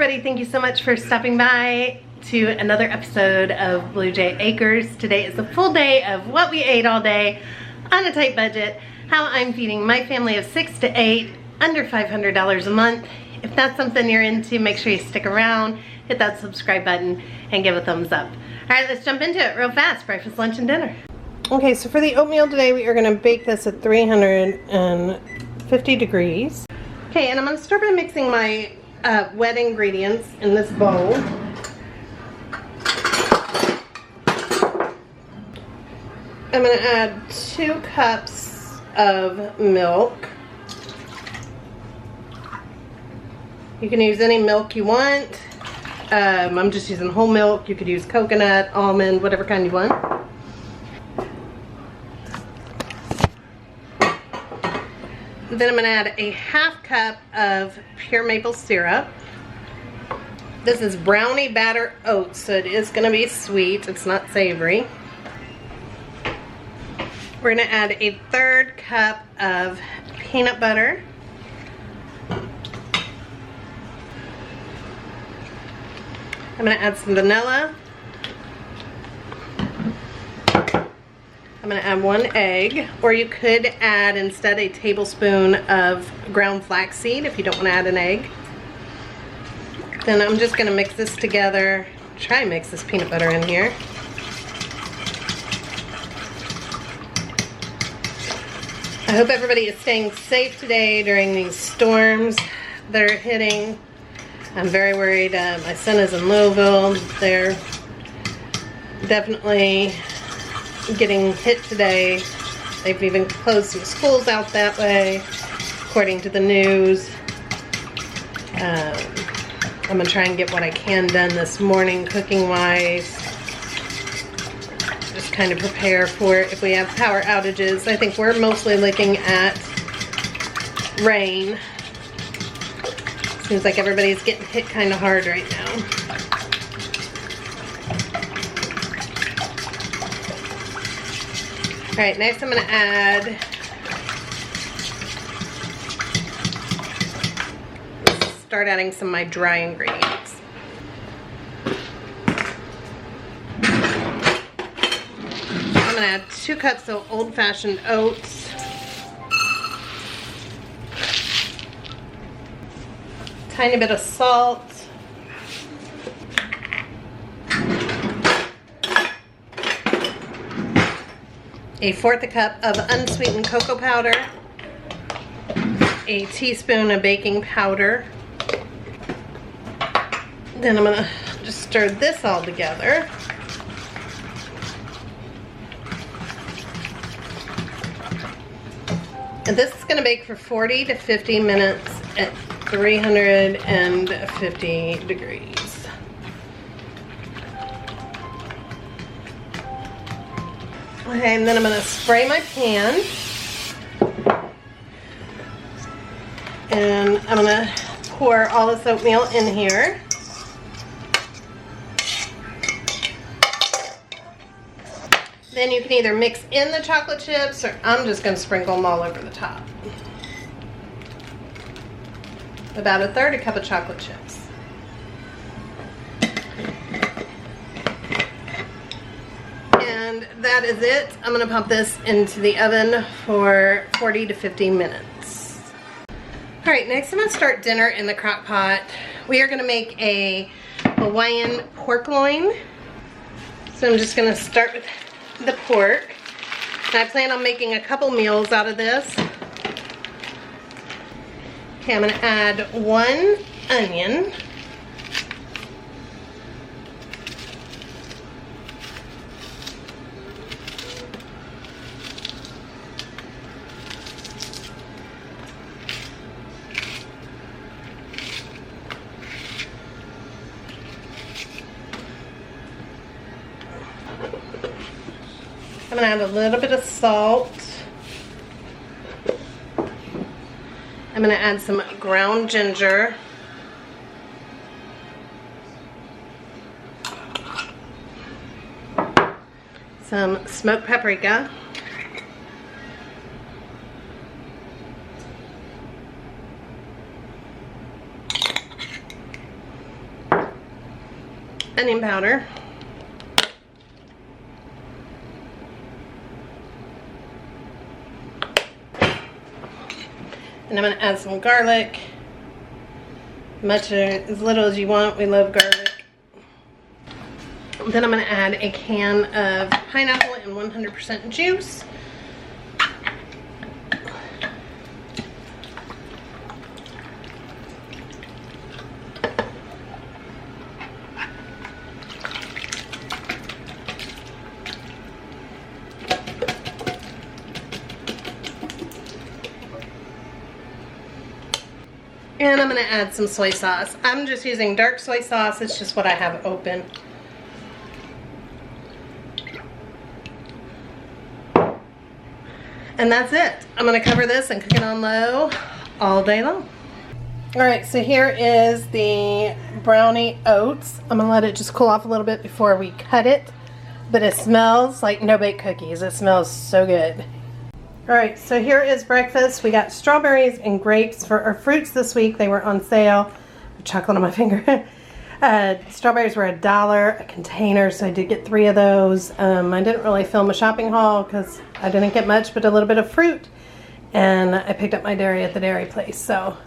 everybody, thank you so much for stopping by to another episode of Blue Jay Acres. Today is a full day of what we ate all day on a tight budget, how I'm feeding my family of 6 to 8, under $500 a month. If that's something you're into, make sure you stick around, hit that subscribe button, and give a thumbs up. All right, let's jump into it real fast. Breakfast, lunch, and dinner. Okay, so for the oatmeal today, we are gonna bake this at 350 degrees. Okay, and I'm gonna start by mixing my wet ingredients in this bowl. I'm gonna add 2 cups of milk. You can use any milk you want. I'm just using whole milk. You could use coconut, almond, whatever kind you want. Then I'm going to add a 1/2 cup of pure maple syrup. This is brownie batter oats, so it is going to be sweet. It's not savory. We're going to add a 1/3 cup of peanut butter. I'm going to add some vanilla. I'm going to add 1 egg, or you could add instead a tablespoon of ground flaxseed if you don't want to add an egg. Then I'm just going to mix this together. Try and mix this peanut butter in here. I hope everybody is staying safe today during these storms that are hitting. I'm very worried. My son is in Louisville. They're definitely getting hit today. They've even closed some schools out that way, according to the news. I'm gonna try and get what I can done this morning cooking wise. Just kind of prepare for if we have power outages. I think we're mostly looking at rain. Seems like everybody's getting hit kind of hard right now. Alright, next I'm going to start adding some of my dry ingredients. I'm going to add 2 cups of old-fashioned oats. Tiny bit of salt. A 1/4 cup of unsweetened cocoa powder, a teaspoon of baking powder. Then I'm gonna just stir this all together. And this is gonna bake for 40 to 50 minutes at 350 degrees. Okay, and then I'm going to spray my pan, and I'm going to pour all this oatmeal in here. Then you can either mix in the chocolate chips, or I'm just going to sprinkle them all over the top. About 1/3 cup of chocolate chips. And that is it. I'm going to pop this into the oven for 40 to 50 minutes. Alright, next I'm going to start dinner in the crock pot. We are going to make a Hawaiian pork loin. So I'm just going to start with the pork. And I plan on making a couple meals out of this. Okay, I'm going to add 1 onion. I'm going to add a little bit of salt. I'm going to add some ground ginger. Some smoked paprika. onion powder. And I'm going to add some garlic. Much or as little as you want. We love garlic. Then I'm going to add a can of pineapple and 100% juice. And I'm going to add some soy sauce. I'm just using dark soy sauce. It's just what I have open. And that's it. I'm going to cover this and cook it on low all day long. Alright, so here is the brownie oats. I'm going to let it just cool off a little bit before we cut it. But it smells like no-bake cookies. It smells so good. Alright, so here is breakfast. We got strawberries and grapes for our fruits this week. They were on sale. Chocolate on my finger. Strawberries were $1 a container, so I did get 3 of those. I didn't really film a shopping haul because I didn't get much but a little bit of fruit. And I picked up my dairy at the dairy place. So,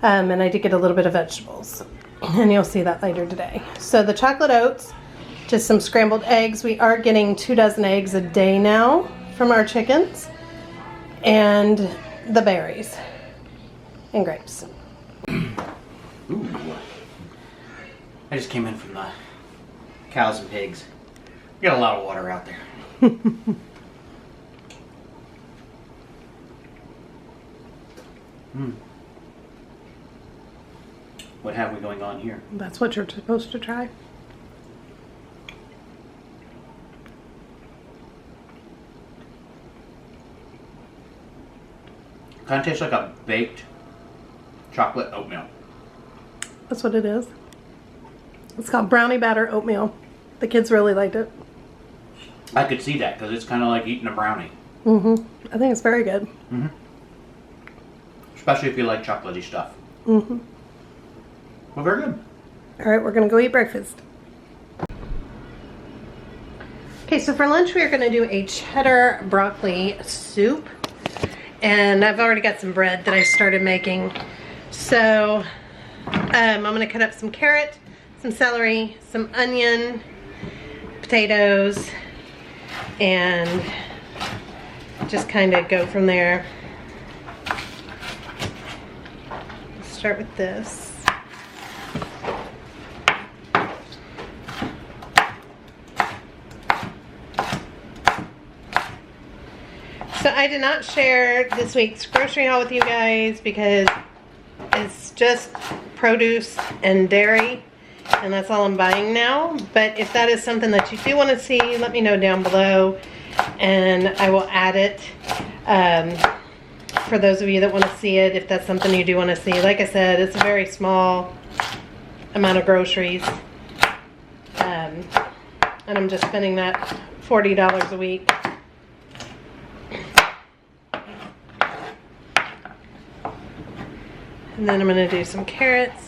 and I did get a little bit of vegetables. And you'll see that later today. So the chocolate oats, just some scrambled eggs. We are getting 2 dozen eggs a day now from our chickens. And the berries and grapes. Ooh. I just came in from the cows and pigs. We got a lot of water out there. What have we going on here? That's what you're supposed to try. Kind of tastes like a baked chocolate oatmeal. That's what it is. It's called brownie batter oatmeal. The kids really liked it. I could see that because it's kind of like eating a brownie. I think it's very good. Especially if you like chocolatey stuff. Well, very good. All right, we're going to go eat breakfast. Okay, so for lunch we are going to do a cheddar broccoli soup. And I've already got some bread that I started making. So I'm going to cut up some carrot, some celery, some onion, potatoes, and just kind of go from there. Let's start with this. So I did not share this week's grocery haul with you guys because it's just produce and dairy, and that's all I'm buying now. But if that is something that you do want to see, let me know down below and I will add it for those of you that want to see it, if that's something you do want to see. Like I said, it's a very small amount of groceries, and I'm just spending that $40 a week. And then I'm going to do some carrots.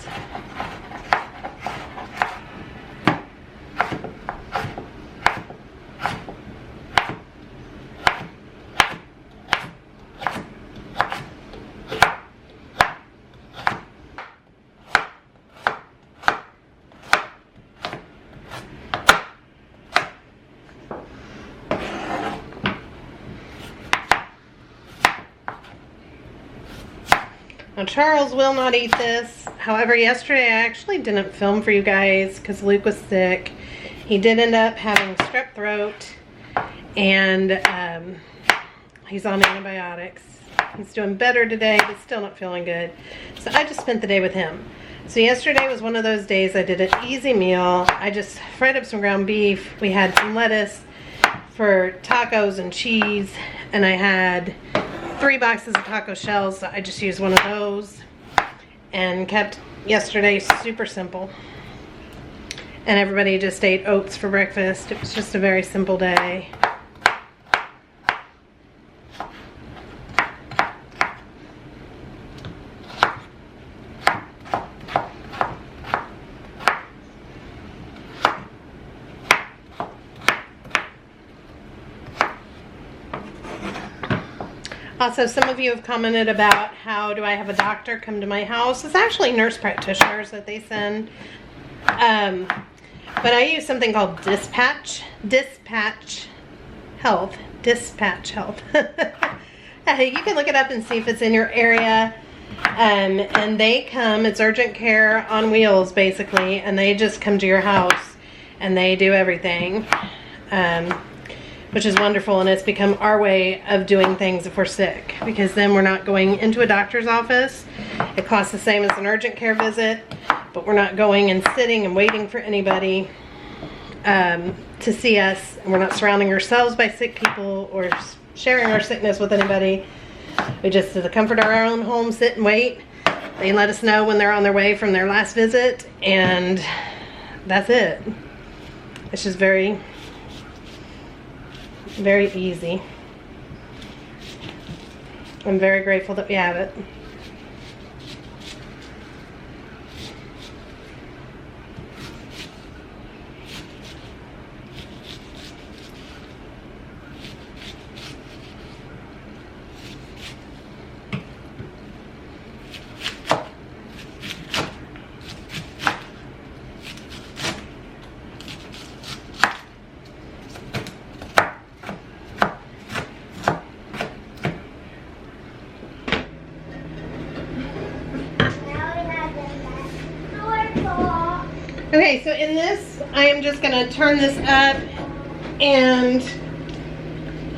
Now Charles will not eat this. However, yesterday I actually didn't film for you guys because Luke was sick. He did end up having strep throat, and he's on antibiotics. He's doing better today, but still not feeling good. So I just spent the day with him. So yesterday was one of those days I did an easy meal. I just fried up some ground beef. We had some lettuce for tacos and cheese, and I had 3 boxes of taco shells, so I just used one of those and kept yesterday super simple. And everybody just ate oats for breakfast. It was just a very simple day. Also, some of you have commented about how do I have a doctor come to my house. It's actually nurse practitioners that they send. But I use something called Dispatch Health. You can look it up and see if it's in your area. And they come, it's urgent care on wheels basically, and they just come to your house and they do everything. Which is wonderful, and it's become our way of doing things if we're sick, because then we're not going into a doctor's office. It costs the same as an urgent care visit, but we're not going and sitting and waiting for anybody to see us, and we're not surrounding ourselves by sick people or sharing our sickness with anybody. We just, to the comfort of our own home, sit and wait. They let us know when they're on their way from their last visit, and that's it. It's just very easy. I'm very grateful that we have it. Okay, so in this, I am just going to turn this up and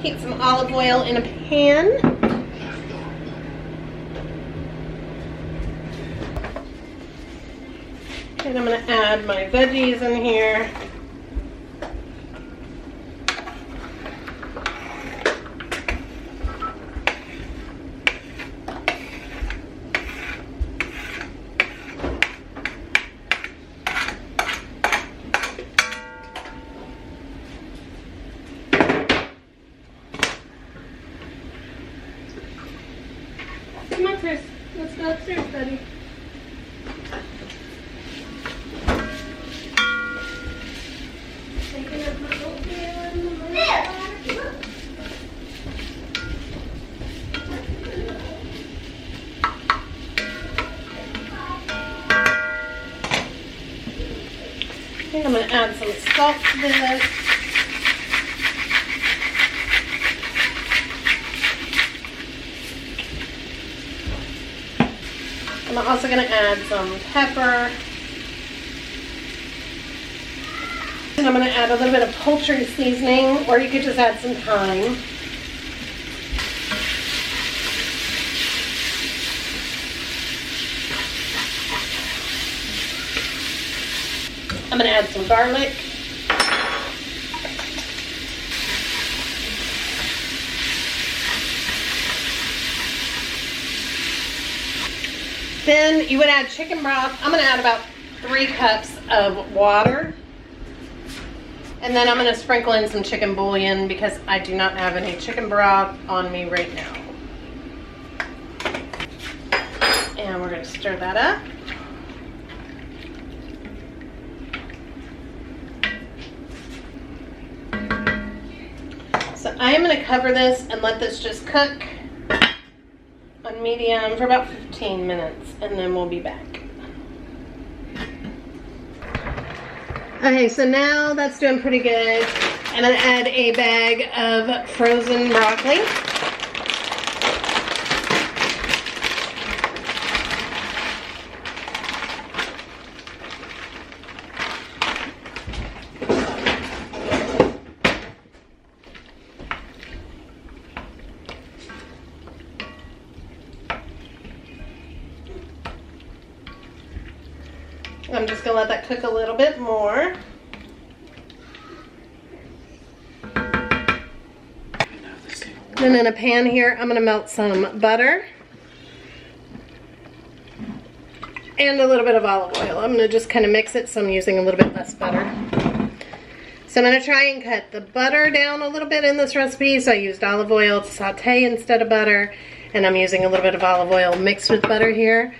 heat some olive oil in a pan. And I'm going to add my veggies in here. Come on, Chris. Let's go upstairs, buddy. Taking up my oatmeal in the morning. I think I'm going to add some salt to this. I'm also going to add some pepper. And I'm going to add a little bit of poultry seasoning, or you could just add some thyme. I'm going to add some garlic. Then you would add chicken broth. I'm going to add about 3 cups of water. And then I'm going to sprinkle in some chicken bouillon because I do not have any chicken broth on me right now. And we're going to stir that up. So I am going to cover this and let this just cook on medium for about 15 minutes, and then we'll be back. Okay, so now that's doing pretty good. I'm going to add a bag of frozen broccoli. I'm just going to let that cook a little bit more. Then in a pan here, I'm going to melt some butter and a little bit of olive oil. I'm going to just kind of mix it, so I'm using a little bit less butter. So I'm going to try and cut the butter down a little bit in this recipe. So I used olive oil to saute instead of butter, and I'm using a little bit of olive oil mixed with butter here.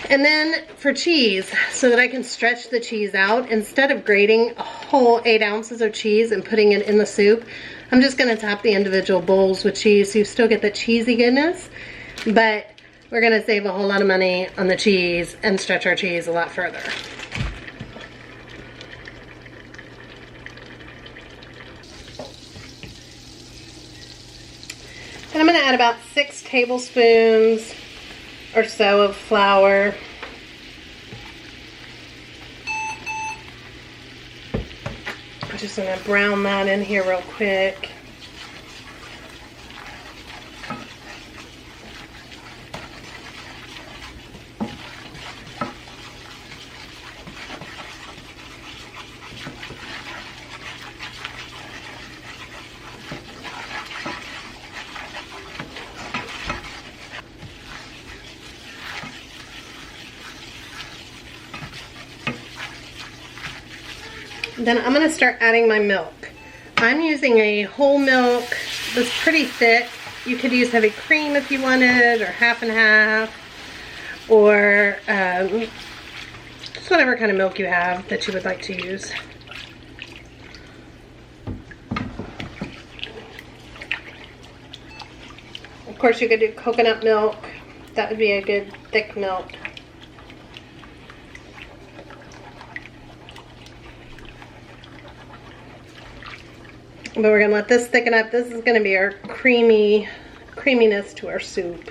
And then for cheese, so that I can stretch the cheese out, instead of grating a whole 8 ounces of cheese and putting it in the soup, I'm just gonna top the individual bowls with cheese so you still get the cheesy goodness, but we're gonna save a whole lot of money on the cheese and stretch our cheese a lot further. And I'm gonna add about 6 tablespoons or so of flour. I'm just gonna brown that in here real quick. Then I'm gonna start adding my milk. I'm using a whole milk that's pretty thick. You could use heavy cream if you wanted, or half and half, or just whatever kind of milk you have that you would like to use. Of course, you could do coconut milk. That would be a good thick milk. But we're gonna let this thicken up. This is gonna be our creaminess to our soup.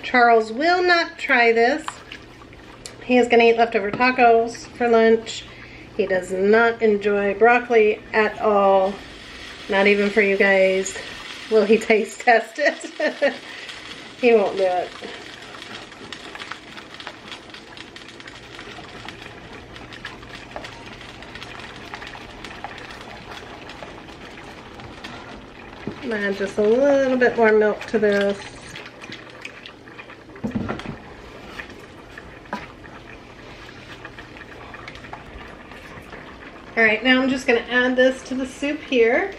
Charles will not try this. He is gonna eat leftover tacos for lunch. He does not enjoy broccoli at all. Not even for you guys. Will he taste test it? He won't do it. Add just a little bit more milk to this. All right, now I'm just going to add this to the soup here.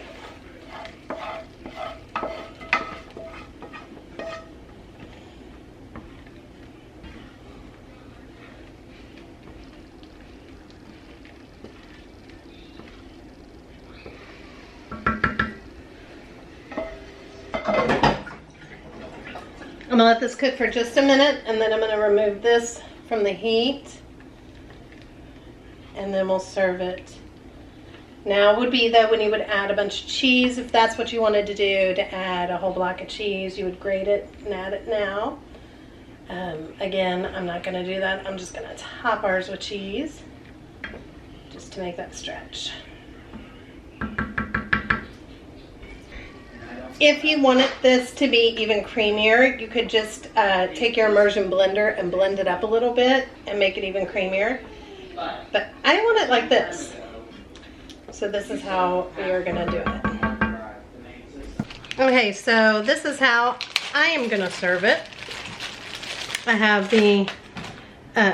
I'm gonna let this cook for just a minute, and then I'm gonna remove this from the heat, and then we'll serve it. Now would be that when you would add a bunch of cheese, if that's what you wanted to do, to add a whole block of cheese, you would grate it and add it now. Again, I'm not gonna do that. I'm just gonna top ours with cheese, just to make that stretch. If you wanted this to be even creamier, you could just take your immersion blender and blend it up a little bit and make it even creamier. But I want it like this. So this is how we are gonna do it. Okay, so this is how I am gonna serve it. I have the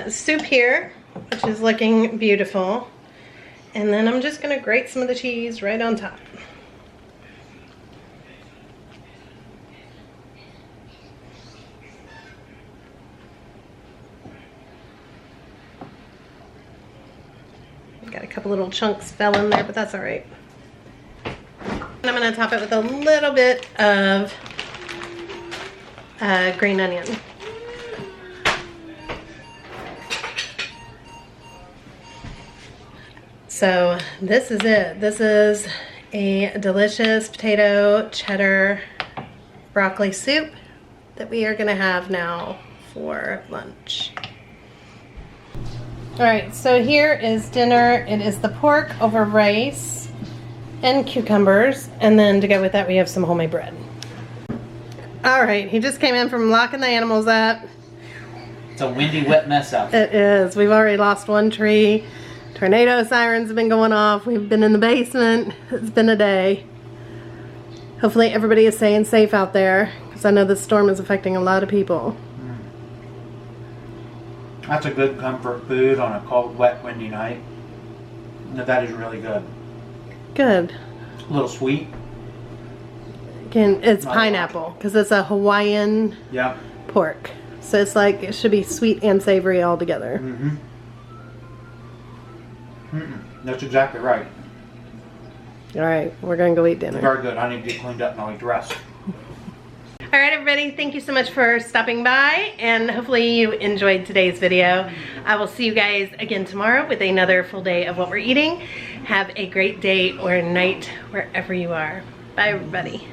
soup here, which is looking beautiful. And then I'm just gonna grate some of the cheese right on top. Got a couple little chunks fell in there, but that's all right. And I'm gonna top it with a little bit of green onion. So this is it. This is a delicious potato cheddar broccoli soup that we are gonna have now for lunch. All right, so here is dinner. It is the pork over rice and cucumbers, and then to go with that we have some homemade bread. All right, he just came in from locking the animals up. It's a windy, wet mess out there. It is. We've already lost one tree. Tornado sirens have been going off. We've been in the basement. It's been a day. Hopefully everybody is staying safe out there, because I know this storm is affecting a lot of people. That's a good comfort food on a cold, wet, windy night. No, that is really good. Good. A little sweet. chicken, it's Not pineapple because it's a Hawaiian Yeah. pork. So it's like, it should be sweet and savory all together. That's exactly right. All right, we're gonna go eat dinner. Very good. I need to get cleaned up and I'll eat the rest. All right, everybody, thank you so much for stopping by, and hopefully you enjoyed today's video. I will see you guys again tomorrow with another full day of what we're eating. Have a great day or night wherever you are. Bye, everybody.